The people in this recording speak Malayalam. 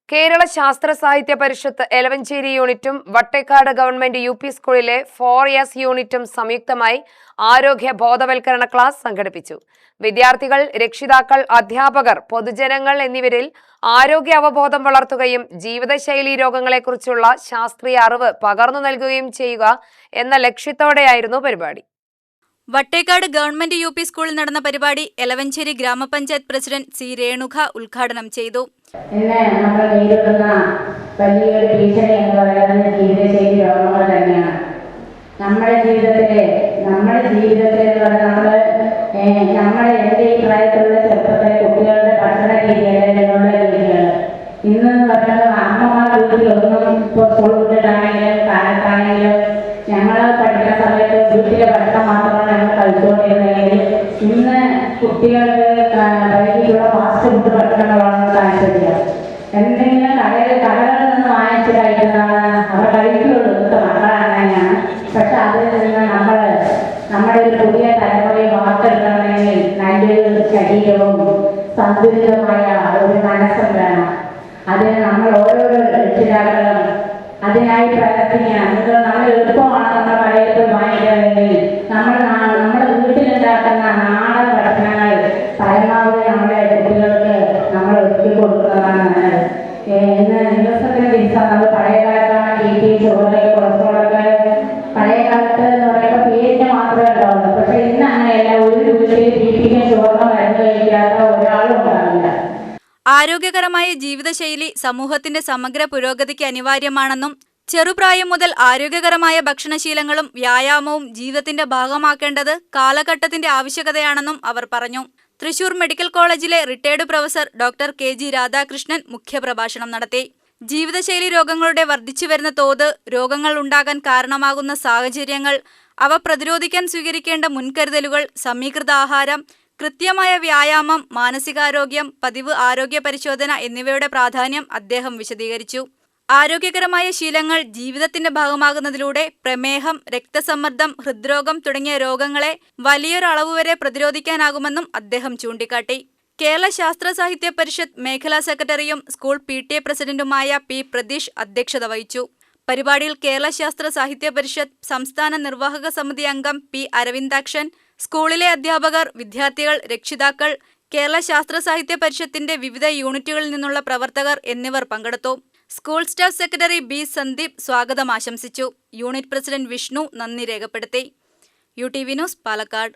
കേരള ശാസ്ത്ര സാഹിത്യ പരിഷത്ത് എലവഞ്ചേരി യൂണിറ്റും വട്ടേക്കാട് ഗവൺമെന്റ് യു.പി. സ്കൂളിലെ 4S യൂണിറ്റും സംയുക്തമായി ആരോഗ്യ ബോധവൽക്കരണ ക്ലാസ് സംഘടിപ്പിച്ചു. വിദ്യാർത്ഥികൾ, രക്ഷിതാക്കൾ, അധ്യാപകർ, പൊതുജനങ്ങൾ എന്നിവരിൽ ആരോഗ്യ അവബോധം വളർത്തുകയും ജീവിതശൈലീ രോഗങ്ങളെക്കുറിച്ചുള്ള ശാസ്ത്രീയ അറിവ് പകർന്നു നൽകുകയും ചെയ്യുക എന്ന ലക്ഷ്യത്തോടെയായിരുന്നു പരിപാടി. Vattekkad government UP. സ്കൂളിൽ നടന്ന പരിപാടി എലവഞ്ചേരി ഗ്രാമപഞ്ചായത്ത് പ്രസിഡന്റ് സി രേണുക ഉദ്ഘാടനം ചെയ്തു. ഇന്ന് നമ്മൾ നേരിടുന്ന വലിയൊരു ഭീഷണി എന്ന് പറയുന്നത് ജീവിതശൈലി രോഗങ്ങൾ തന്നെയാണ്. നമ്മുടെ ജീവിതത്തിലെ നമ്മുടെ എൻ്റെ ഈ പ്രായത്തിലുള്ള ചെറുപ്പത്തിലെ കുട്ടികളുടെ ഭക്ഷണ രീതികളുള്ള രീതികൾ ഇന്ന് പറയുന്നത് അമ്മമാർ വീട്ടിലൊന്നും ഇപ്പോൾ സ്കൂൾ വിട്ടിട്ടാണെങ്കിലും കാലത്താണെങ്കിലും ഞങ്ങൾ പഠിക്കുന്ന സമയത്ത് വീട്ടിലെ ഭക്ഷണം മാത്രമാണ് ഞങ്ങൾ കഴിച്ചുകൊണ്ടിരുന്നതെങ്കിൽ ഇന്ന് കുട്ടികൾക്ക് വൈകിട്ടുള്ള ഫാസ്റ്റ് ഫുഡ് ഭക്ഷണങ്ങളാണ് താല്പര്യം. എന്തെങ്കിലും കടകളിൽ നിന്ന് വാങ്ങിച്ച് കഴിക്കുന്നതാണ് അവർ കഴിക്കുള്ളൂ. ഇന്നത്തെ മക്കളങ്ങനെയാണ്. പക്ഷെ അതിൽ നിന്ന് നമ്മുടെ ഒരു പുതിയ തലമുറയെ വാർത്തെടുക്കണമെങ്കിൽ നല്ലൊരു ശരീരവും സന്തുലിതമായ ഒരു മനസ്സും വേണം. അതിന് നമ്മൾ ഓരോരോ രക്ഷിതാക്കളും അതിനായി പ്രവർത്തിക്കണം. നമ്മൾ എളുപ്പമാണ് നമ്മുടെ കടയിൽ പോയി വാങ്ങിക്കണമെങ്കിൽ നമ്മുടെ വീട്ടിലുണ്ടാക്കുന്ന നാടൻ ഭക്ഷണങ്ങൾ പരമാവധി നമ്മുടെ കുട്ടികൾക്ക് നമ്മൾ ഒരുക്കി കൊടുക്കുന്നതാണ് നല്ലത്. ഇന്ന് ദിവസത്തിന് ദിവസം നമ്മൾ പഴയ കാലത്താണ് BP, ഷുഗർ, കൊളസ്ട്രോളൊക്കെ പഴയ കാലത്ത് എന്ന് പറയുമ്പോൾ പേരിന് മാത്രമേ ഉണ്ടാവുള്ളൂ. പക്ഷെ ഇന്ന് അങ്ങനെയല്ല. ഒരു വീട്ടിൽ BPക്കും ഷുഗറിനും മരുന്ന് കഴിക്കാത്ത ഒരാളും ഉണ്ടാവില്ല. ആരോഗ്യകരമായ ജീവിതശൈലി സമൂഹത്തിന്റെ സമഗ്ര പുരോഗതിക്ക് അനിവാര്യമാണെന്നും ചെറുപ്രായം മുതൽ ആരോഗ്യകരമായ ഭക്ഷണശീലങ്ങളും വ്യായാമവും ജീവിതത്തിന്റെ ഭാഗമാക്കേണ്ടത് കാലഘട്ടത്തിന്റെ ആവശ്യകതയാണെന്നും അവർ പറഞ്ഞു. തൃശൂർ മെഡിക്കൽ കോളേജിലെ retired professor doctor KG Radhakrishnan മുഖ്യപ്രഭാഷണം നടത്തി. ജീവിതശൈലി രോഗങ്ങളുടെ വർദ്ധിച്ചുവരുന്ന തോത്, രോഗങ്ങൾ ഉണ്ടാകാൻ കാരണമാകുന്ന സാഹചര്യങ്ങൾ, അവ പ്രതിരോധിക്കാൻ സ്വീകരിക്കേണ്ട മുൻകരുതലുകൾ, സമീകൃത ആഹാരം, കൃത്യമായ വ്യായാമം, മാനസികാരോഗ്യം, പതിവ് ആരോഗ്യ പരിശോധന എന്നിവയുടെ പ്രാധാന്യം അദ്ദേഹം വിശദീകരിച്ചു. ആരോഗ്യകരമായ ശീലങ്ങൾ ജീവിതത്തിന്റെ ഭാഗമാകുന്നതിലൂടെ പ്രമേഹം, രക്തസമ്മർദ്ദം, ഹൃദ്രോഗം തുടങ്ങിയ രോഗങ്ങളെ വലിയൊരളവുവരെ പ്രതിരോധിക്കാനാകുമെന്നും അദ്ദേഹം ചൂണ്ടിക്കാട്ടി. കേരള ശാസ്ത്ര സാഹിത്യ പരിഷത്ത് മേഖലാ സെക്രട്ടറിയും സ്കൂൾ PTA പ്രസിഡന്റുമായ P. പ്രതീഷ് അധ്യക്ഷത വഹിച്ചു. പരിപാടിയിൽ കേരള ശാസ്ത്ര സാഹിത്യ പരിഷത്ത് സംസ്ഥാന നിർവാഹക സമിതി അംഗം P. അരവിന്ദാക്ഷൻ, സ്കൂളിലെ അധ്യാപകർ, വിദ്യാർത്ഥികൾ, രക്ഷിതാക്കൾ, കേരള ശാസ്ത്ര സാഹിത്യ പരിഷത്തിന്റെ വിവിധ യൂണിറ്റുകളിൽ നിന്നുള്ള പ്രവർത്തകർ എന്നിവർ പങ്കെടുത്തു. School staff secretary B. Sandeep സ്വാഗതം ആശംസിച്ചു. യൂണിറ്റ് പ്രസിഡന്റ് വിഷ്ണു നന്ദി രേഖപ്പെടുത്തി. UTV news, Palakkad.